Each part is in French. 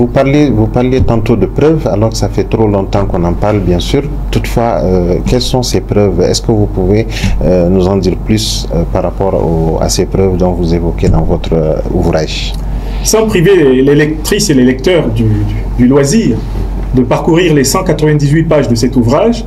Vous parliez tantôt de preuves, alors que ça fait trop longtemps qu'on en parle, bien sûr. Toutefois, quelles sont ces preuves? Est-ce que vous pouvez nous en dire plus par rapport à ces preuves dont vous évoquez dans votre ouvrage? Sans priver les lectrices et les lecteurs du loisir de parcourir les 198 pages de cet ouvrage,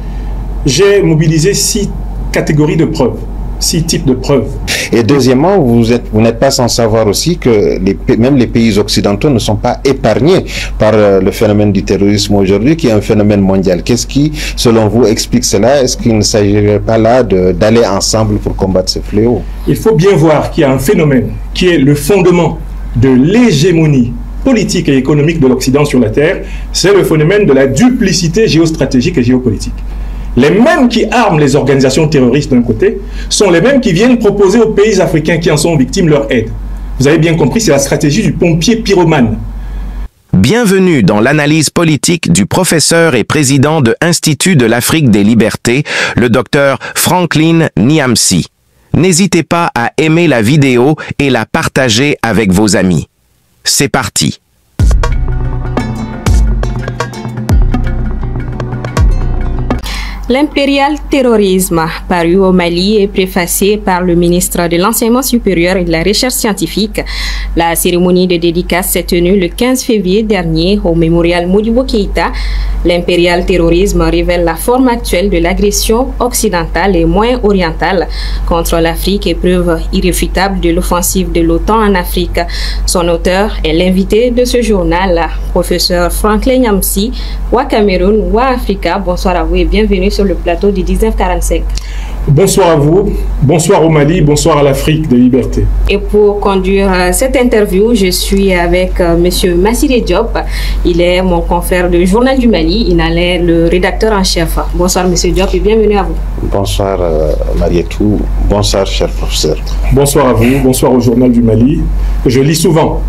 j'ai mobilisé 6 catégories de preuves, 6 types de preuves. Et deuxièmement, vous n'êtes pas sans savoir aussi que même les pays occidentaux ne sont pas épargnés par le phénomène du terrorisme aujourd'hui, qui est un phénomène mondial. Qu'est-ce qui, selon vous, explique cela? Est-ce qu'il ne s'agirait pas là d'aller ensemble pour combattre ce fléau? Il faut bien voir qu'il y a un phénomène qui est le fondement de l'hégémonie politique et économique de l'Occident sur la Terre, c'est le phénomène de la duplicité géostratégique et géopolitique. Les mêmes qui arment les organisations terroristes d'un côté sont les mêmes qui viennent proposer aux pays africains qui en sont victimes leur aide. Vous avez bien compris, c'est la stratégie du pompier pyromane. Bienvenue dans l'analyse politique du professeur et président de l'Institut de l'Afrique des Libertés, le docteur Franklin Nyamsi. N'hésitez pas à aimer la vidéo et la partager avec vos amis. C'est parti. L'impérial terrorisme, paru au Mali, est préfacé par le ministre de l'Enseignement supérieur et de la Recherche scientifique. La cérémonie de dédicace s'est tenue le 15 février dernier au mémorial Modibo Keïta. L'impérial terrorisme révèle la forme actuelle de l'agression occidentale et moins orientale contre l'Afrique et preuve irréfutable de l'offensive de l'OTAN en Afrique. Son auteur est l'invité de ce journal, professeur Franklin Nyamsi, Wa Cameroun, Wa Africa. Bonsoir à vous et bienvenue sur le plateau du 1945. Bonsoir à vous, bonsoir au Mali, bonsoir à l'Afrique des libertés. Et pour conduire cette interview, je suis avec M. Massiré Diop. Il est mon confrère du Journal du Mali. Il est le rédacteur en chef. Bonsoir M. Diop et bienvenue à vous. Bonsoir Marietou, bonsoir cher professeur. Bonsoir à vous, bonsoir au Journal du Mali, que je lis souvent.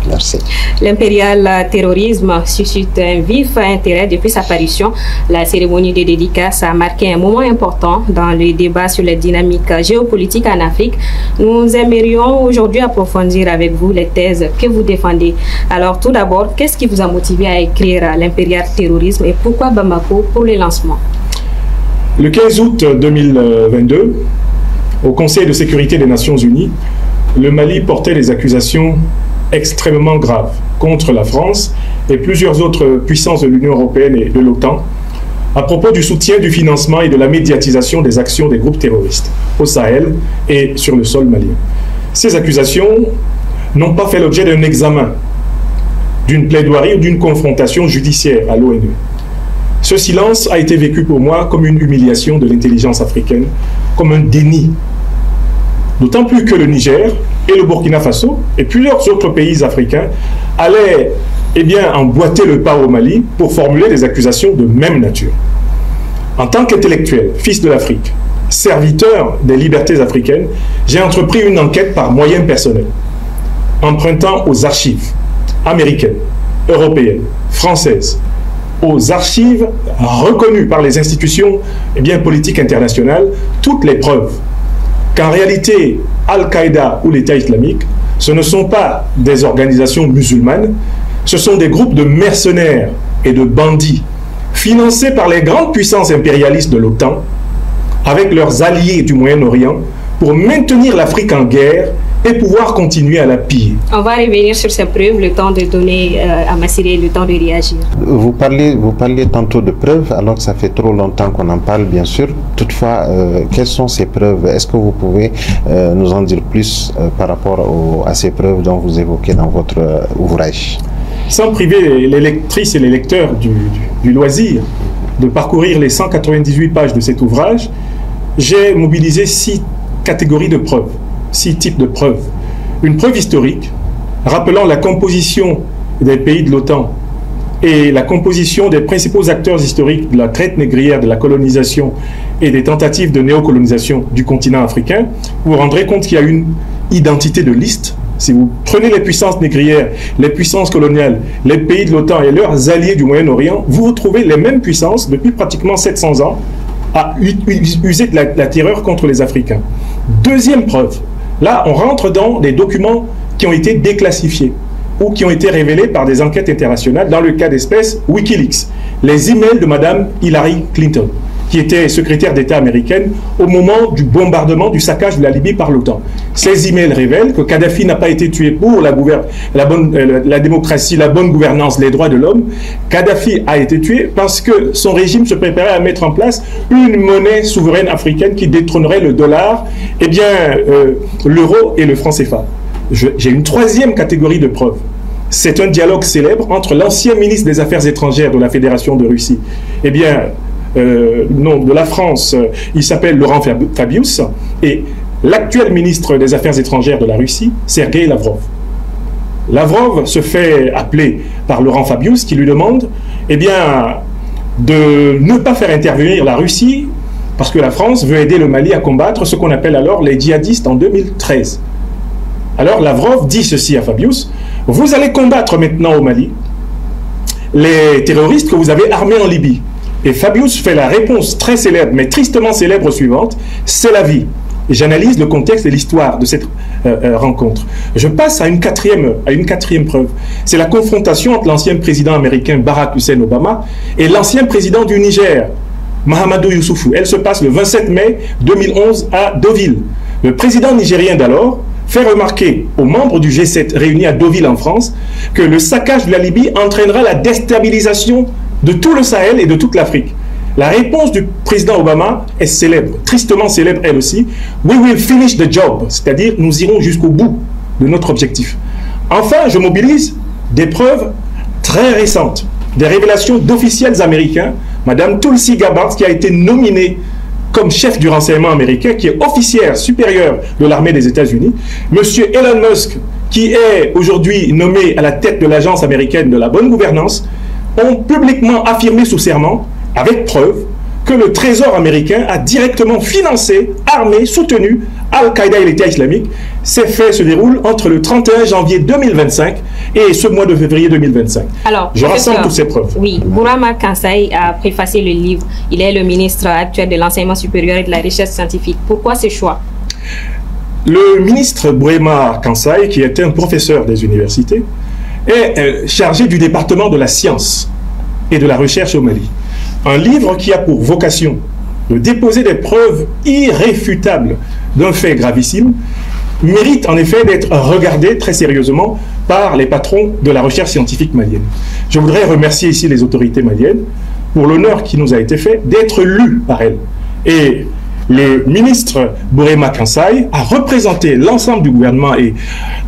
Merci. L'impérial terrorisme suscite un vif intérêt depuis sa parution. La cérémonie de dédicace a marqué un moment important dans le débat sur les dynamiques géopolitiques en Afrique. Nous aimerions aujourd'hui approfondir avec vous les thèses que vous défendez. Alors tout d'abord, qu'est-ce qui vous a motivé à écrire l'impérial terrorisme et pourquoi Bamako pour le lancement? Le 15 août 2022, au Conseil de sécurité des Nations Unies, le Mali portait des accusations extrêmement graves contre la France et plusieurs autres puissances de l'Union européenne et de l'OTAN à propos du soutien, du financement et de la médiatisation des actions des groupes terroristes au Sahel et sur le sol malien. Ces accusations n'ont pas fait l'objet d'un examen, d'une plaidoirie ou d'une confrontation judiciaire à l'ONU. Ce silence a été vécu pour moi comme une humiliation de l'intelligence africaine, comme un déni. D'autant plus que le Niger et le Burkina Faso et plusieurs autres pays africains allaient emboîter le pas au Mali pour formuler des accusations de même nature. En tant qu'intellectuel, fils de l'Afrique, serviteur des libertés africaines, j'ai entrepris une enquête par moyens personnels, empruntant aux archives américaines, européennes, françaises, aux archives reconnues par les institutions politiques internationales, toutes les preuves qu'en réalité, Al-Qaïda ou l'État islamique, ce ne sont pas des organisations musulmanes, ce sont des groupes de mercenaires et de bandits financés par les grandes puissances impérialistes de l'OTAN avec leurs alliés du Moyen-Orient pour maintenir l'Afrique en guerre et pouvoir continuer à la piller. On va revenir sur ces preuves, le temps de donner à Massiré le temps de réagir. Vous parliez tantôt de preuves, alors que ça fait trop longtemps qu'on en parle, bien sûr. Toutefois, quelles sont ces preuves? Est-ce que vous pouvez nous en dire plus par rapport à ces preuves dont vous évoquez dans votre ouvrage? Sans priver les lectrices et les lecteurs du loisir de parcourir les 198 pages de cet ouvrage, j'ai mobilisé 6 catégories de preuves. 6 types de preuves. Une preuve historique, rappelant la composition des pays de l'OTAN et la composition des principaux acteurs historiques de la traite négrière, de la colonisation et des tentatives de néocolonisation du continent africain. Vous vous rendrez compte qu'il y a une identité de liste. Si vous prenez les puissances négrières, les puissances coloniales, les pays de l'OTAN et leurs alliés du Moyen-Orient, vous retrouvez les mêmes puissances depuis pratiquement 700 ans à user de la terreur contre les Africains. Deuxième preuve. Là, on rentre dans des documents qui ont été déclassifiés. ou qui ont été révélés par des enquêtes internationales dans le cas d'espèce Wikileaks. Les emails de Mme Hillary Clinton, qui était secrétaire d'État américaine au moment du bombardement, du saccage de la Libye par l'OTAN. Ces emails révèlent que Kadhafi n'a pas été tué pour la démocratie, la bonne gouvernance, les droits de l'homme. Kadhafi a été tué parce que son régime se préparait à mettre en place une monnaie souveraine africaine qui détrônerait le dollar, eh bien, l'euro et le franc CFA. J'ai une troisième catégorie de preuves. C'est un dialogue célèbre entre l'ancien ministre des Affaires étrangères de la Fédération de Russie, eh bien, nom de la France, il s'appelle Laurent Fabius, et l'actuel ministre des Affaires étrangères de la Russie, Sergei Lavrov. Lavrov se fait appeler par Laurent Fabius qui lui demande eh bien, de ne pas faire intervenir la Russie parce que la France veut aider le Mali à combattre ce qu'on appelle alors les djihadistes en 2013. Alors Lavrov dit ceci à Fabius: vous allez combattre maintenant au Mali les terroristes que vous avez armés en Libye. Et Fabius fait la réponse très célèbre, mais tristement célèbre suivante: c'est la vie. Et j'analyse le contexte et l'histoire de cette rencontre. Je passe à une quatrième preuve. C'est la confrontation entre l'ancien président américain Barack Hussein Obama et l'ancien président du Niger, Mahamadou Youssoufou. Elle se passe le 27 mai 2011 à Deauville. Le président nigérien d'alors fait remarquer aux membres du G7 réunis à Deauville en France que le saccage de la Libye entraînera la déstabilisation de tout le Sahel et de toute l'Afrique. La réponse du président Obama est célèbre, tristement célèbre elle aussi. We will finish the job, c'est-à-dire nous irons jusqu'au bout de notre objectif. Enfin, je mobilise des preuves très récentes, des révélations d'officiels américains. Madame Tulsi Gabbard, qui a été nommée comme chef du renseignement américain, qui est officière supérieure de l'armée des États-Unis. Monsieur Elon Musk, qui est aujourd'hui nommé à la tête de l'agence américaine de la bonne gouvernance, ont publiquement affirmé sous serment, avec preuve, que le Trésor américain a directement financé, armé, soutenu Al-Qaïda et l'État islamique. Ces faits se déroulent entre le 31 janvier 2025 et ce mois de février 2025. Alors, je rassemble toutes ces preuves. Oui, Bourama Kansaï a préfacé le livre. Il est le ministre actuel de l'enseignement supérieur et de la recherche scientifique. Pourquoi ce choix? Le ministre Bourama Kansaï, qui est un professeur des universités, est chargé du département de la science et de la recherche au Mali. Un livre qui a pour vocation de déposer des preuves irréfutables d'un fait gravissime mérite en effet d'être regardé très sérieusement par les patrons de la recherche scientifique malienne. Je voudrais remercier ici les autorités maliennes pour l'honneur qui nous a été fait d'être lu par elles. Et le ministre Bourama Kansaï a représenté l'ensemble du gouvernement et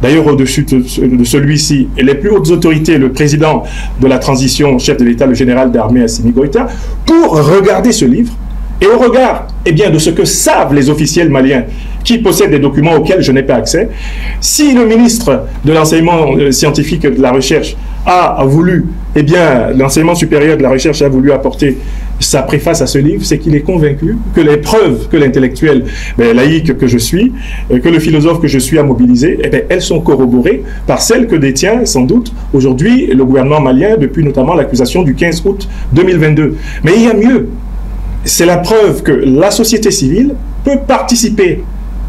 d'ailleurs au-dessus de celui-ci et les plus hautes autorités, le président de la transition, chef de l'État, le général d'armée Assimi Goïta, pour regarder ce livre et au regard de ce que savent les officiels maliens qui possèdent des documents auxquels je n'ai pas accès. Si le ministre de l'enseignement scientifique et de la recherche a voulu, l'enseignement supérieur de la recherche a voulu apporter sa préface à ce livre, c'est qu'il est convaincu que les preuves que l'intellectuel laïque que je suis, que le philosophe que je suis a mobilisées, elles sont corroborées par celles que détient sans doute aujourd'hui le gouvernement malien depuis notamment l'accusation du 15 août 2022. Mais il y a mieux. C'est la preuve que la société civile peut participer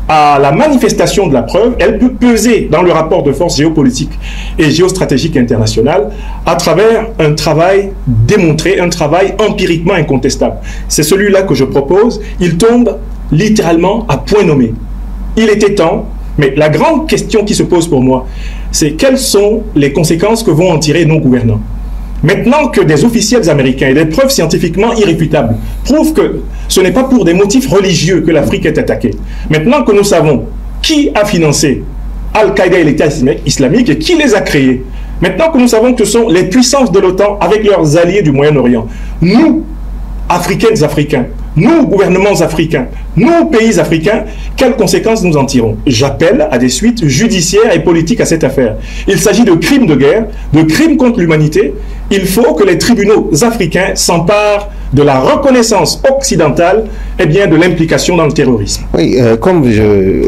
à la manifestation de la preuve, elle peut peser dans le rapport de force géopolitique et géostratégique international à travers un travail démontré, un travail empiriquement incontestable. C'est celui-là que je propose. Il tombe littéralement à point nommé. Il était temps, mais la grande question qui se pose pour moi, c'est quelles sont les conséquences que vont en tirer nos gouvernants. Maintenant que des officiels américains et des preuves scientifiquement irréfutables prouvent que ce n'est pas pour des motifs religieux que l'Afrique est attaquée, maintenant que nous savons qui a financé Al-Qaïda et l'État islamique et qui les a créés, maintenant que nous savons que ce sont les puissances de l'OTAN avec leurs alliés du Moyen-Orient, nous, Africaines, Africains, nous, gouvernements africains, nous, pays africains, quelles conséquences nous en tirons? J'appelle à des suites judiciaires et politiques à cette affaire. Il s'agit de crimes de guerre, de crimes contre l'humanité. Il faut que les tribunaux africains s'emparent de la reconnaissance occidentale de l'implication dans le terrorisme. Oui,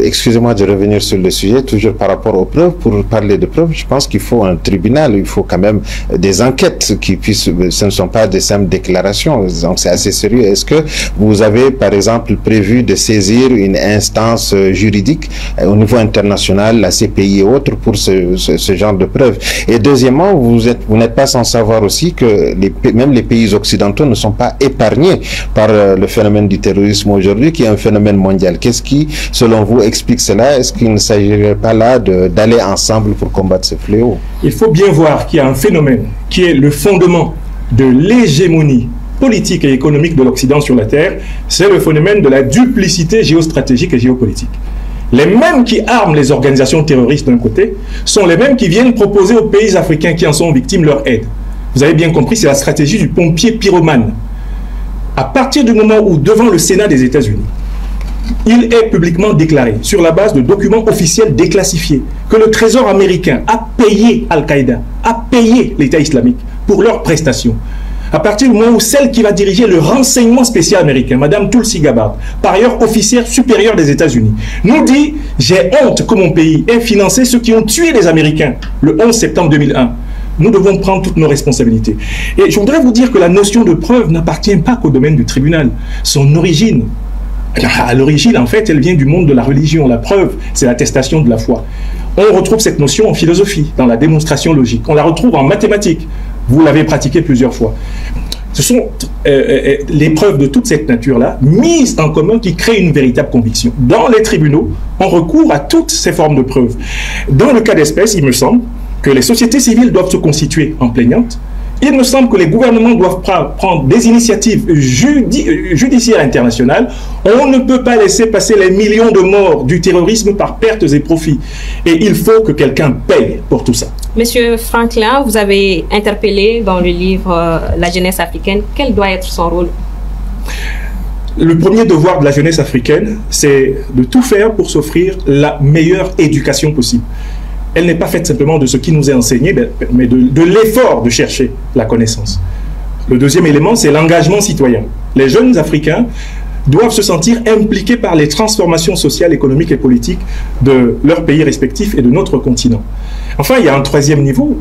excusez-moi de revenir sur le sujet, toujours par rapport aux preuves, pour parler de preuves, je pense qu'il faut un tribunal, il faut quand même des enquêtes qui puissent, ce ne sont pas des simples déclarations, donc c'est assez sérieux. Est-ce que vous avez par exemple prévu prévu de saisir une instance juridique au niveau international, la CPI et autres, pour ce genre de preuves. Et deuxièmement, vous n'êtes pas sans savoir aussi que même les pays occidentaux ne sont pas épargnés par le phénomène du terrorisme aujourd'hui, qui est un phénomène mondial. Qu'est-ce qui, selon vous, explique cela? Est-ce qu'il ne s'agirait pas là d'aller ensemble pour combattre ce fléau? Il faut bien voir qu'il y a un phénomène qui est le fondement de l'hégémonie politique et économique de l'Occident sur la Terre, c'est le phénomène de la duplicité géostratégique et géopolitique. Les mêmes qui arment les organisations terroristes d'un côté sont les mêmes qui viennent proposer aux pays africains qui en sont victimes leur aide. Vous avez bien compris, c'est la stratégie du pompier pyromane. À partir du moment où, devant le Sénat des États-Unis, il est publiquement déclaré, sur la base de documents officiels déclassifiés, que le Trésor américain a payé Al-Qaïda, a payé l'État islamique pour leurs prestations. À partir du moment où celle qui va diriger le renseignement spécial américain, Madame Tulsi Gabbard, par ailleurs officière supérieure des États-Unis, nous dit « J'ai honte que mon pays ait financé ceux qui ont tué les Américains le 11 septembre 2001 ». Nous devons prendre toutes nos responsabilités. Et je voudrais vous dire que la notion de preuve n'appartient pas qu'au domaine du tribunal. Son origine, à l'origine, en fait, elle vient du monde de la religion. La preuve, c'est l'attestation de la foi. On retrouve cette notion en philosophie, dans la démonstration logique. On la retrouve en mathématiques. Vous l'avez pratiqué plusieurs fois. Ce sont les preuves de toute cette nature-là, mises en commun, qui créent une véritable conviction. Dans les tribunaux, on recourt à toutes ces formes de preuves. Dans le cas d'espèce, il me semble que les sociétés civiles doivent se constituer en plaignantes. Il me semble que les gouvernements doivent prendre des initiatives judiciaires internationales. On ne peut pas laisser passer les millions de morts du terrorisme par pertes et profits. Et il faut que quelqu'un paye pour tout ça. Monsieur Franklin, vous avez interpellé dans le livre La jeunesse africaine. Quel doit être son rôle? Le premier devoir de la jeunesse africaine, c'est de tout faire pour s'offrir la meilleure éducation possible. Elle n'est pas faite simplement de ce qui nous est enseigné, mais de l'effort de chercher la connaissance. Le deuxième élément, c'est l'engagement citoyen. Les jeunes Africains doivent se sentir impliqués par les transformations sociales, économiques et politiques de leurs pays respectifs et de notre continent. Enfin, il y a un troisième niveau.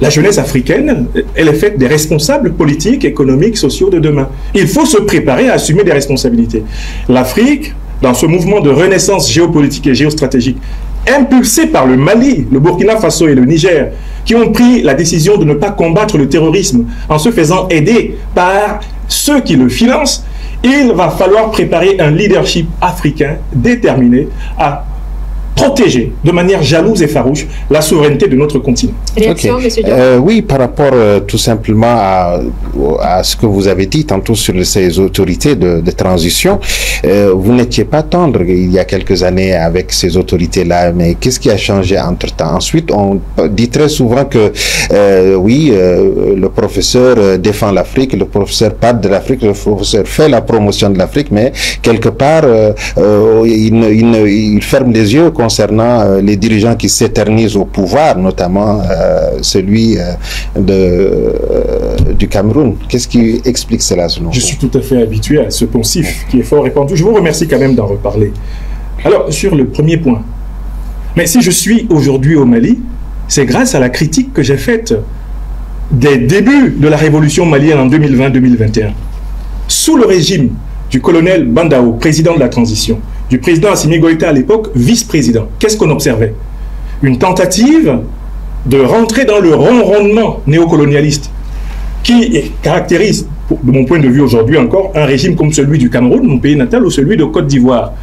La jeunesse africaine, elle est faite des responsables politiques, économiques, sociaux de demain. Il faut se préparer à assumer des responsabilités. L'Afrique, dans ce mouvement de renaissance géopolitique et géostratégique, impulsé par le Mali, le Burkina Faso et le Niger, qui ont pris la décision de ne pas combattre le terrorisme en se faisant aider par ceux qui le financent, il va falloir préparer un leadership africain déterminé à protéger de manière jalouse et farouche la souveraineté de notre continent. Réaction, Monsieur oui, par rapport tout simplement à ce que vous avez dit tantôt sur ces autorités de transition, vous n'étiez pas tendre il y a quelques années avec ces autorités-là, mais qu'est-ce qui a changé entre-temps? Ensuite, on dit très souvent que oui, le professeur défend l'Afrique, le professeur parle de l'Afrique, le professeur fait la promotion de l'Afrique, mais quelque part, il ferme les yeux concernant les dirigeants qui s'éternisent au pouvoir, notamment celui du Cameroun. Qu'est-ce qui explique cela selon vous? Je suis tout à fait habitué à ce poncif qui est fort répandu. Je vous remercie quand même d'en reparler. Alors, sur le premier point, mais si je suis aujourd'hui au Mali, c'est grâce à la critique que j'ai faite des débuts de la révolution malienne en 2020-2021. Sous le régime du colonel Bandao, président de la transition, du président Assimi Goïta à l'époque, vice-président, qu'est-ce qu'on observait? Une tentative de rentrer dans le ronronnement néocolonialiste qui caractérise, de mon point de vue aujourd'hui encore, un régime comme celui du Cameroun, mon pays natal, ou celui de Côte d'Ivoire.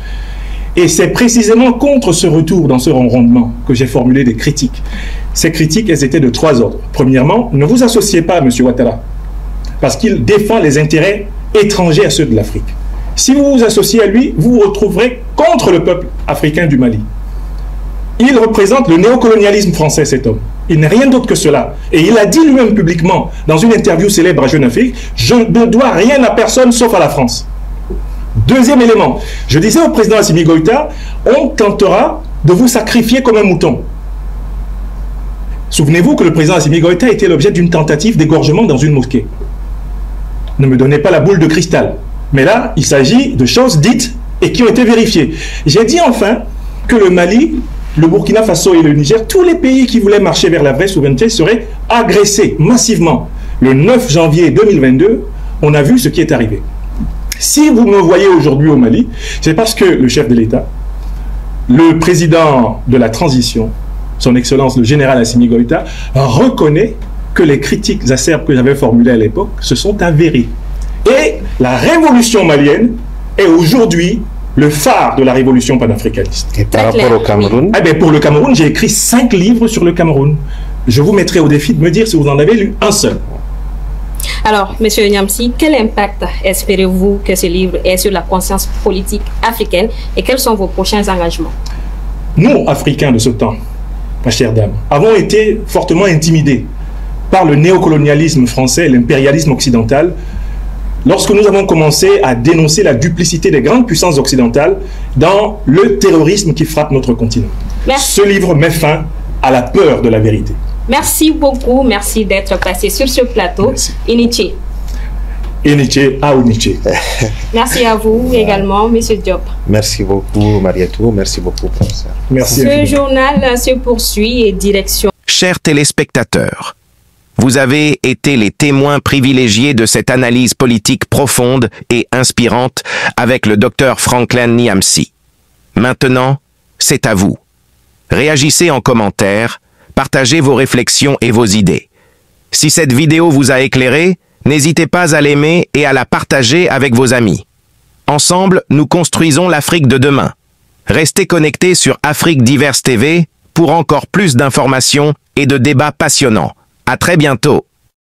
Et c'est précisément contre ce retour dans ce ronronnement que j'ai formulé des critiques. Ces critiques, elles étaient de trois ordres. Premièrement, ne vous associez pas à M. Ouattara, parce qu'il défend les intérêts étrangers à ceux de l'Afrique. Si vous vous associez à lui, vous vous retrouverez contre le peuple africain du Mali. Il représente le néocolonialisme français, cet homme. Il n'est rien d'autre que cela. Et il a dit lui-même publiquement, dans une interview célèbre à Jeune Afrique, « Je ne dois rien à personne sauf à la France ». Deuxième élément, je disais au président Assimi Goïta, on tentera de vous sacrifier comme un mouton. Souvenez-vous que le président Assimi Goïta était l'objet d'une tentative d'égorgement dans une mosquée. Ne me donnez pas la boule de cristal. Mais là, il s'agit de choses dites et qui ont été vérifiées. J'ai dit enfin que le Mali, le Burkina Faso et le Niger, tous les pays qui voulaient marcher vers la vraie souveraineté seraient agressés massivement. Le 9 janvier 2022, on a vu ce qui est arrivé. Si vous me voyez aujourd'hui au Mali, c'est parce que le chef de l'État, le président de la transition, son Excellence le général Assimi Goïta, reconnaît que les critiques acerbes que j'avais formulées à l'époque se sont avérées. Et la révolution malienne est aujourd'hui le phare de la révolution panafricaniste. Et par rapport au Cameroun? Eh bien, pour le Cameroun, j'ai écrit 5 livres sur le Cameroun. Je vous mettrai au défi de me dire si vous en avez lu un seul. Alors, M. Niamsi, quel impact espérez-vous que ce livre ait sur la conscience politique africaine et quels sont vos prochains engagements? Nous, Africains de ce temps, ma chère dame, avons été fortement intimidés par le néocolonialisme français et l'impérialisme occidental lorsque nous avons commencé à dénoncer la duplicité des grandes puissances occidentales dans le terrorisme qui frappe notre continent. Merci. Ce livre met fin à la peur de la vérité. Merci beaucoup, merci d'être passé sur ce plateau. Merci. Iniché. Iniché à Oniché. Merci à vous également, M. Diop. Merci beaucoup, Marietou. Merci beaucoup, professeur. Merci. Ce journal se poursuit et direction. Chers téléspectateurs, vous avez été les témoins privilégiés de cette analyse politique profonde et inspirante avec le docteur Franklin Niamsi. Maintenant, c'est à vous. Réagissez en commentaire, partagez vos réflexions et vos idées. Si cette vidéo vous a éclairé, n'hésitez pas à l'aimer et à la partager avec vos amis. Ensemble, nous construisons l'Afrique de demain. Restez connectés sur Afrique Diverse TV pour encore plus d'informations et de débats passionnants. À très bientôt.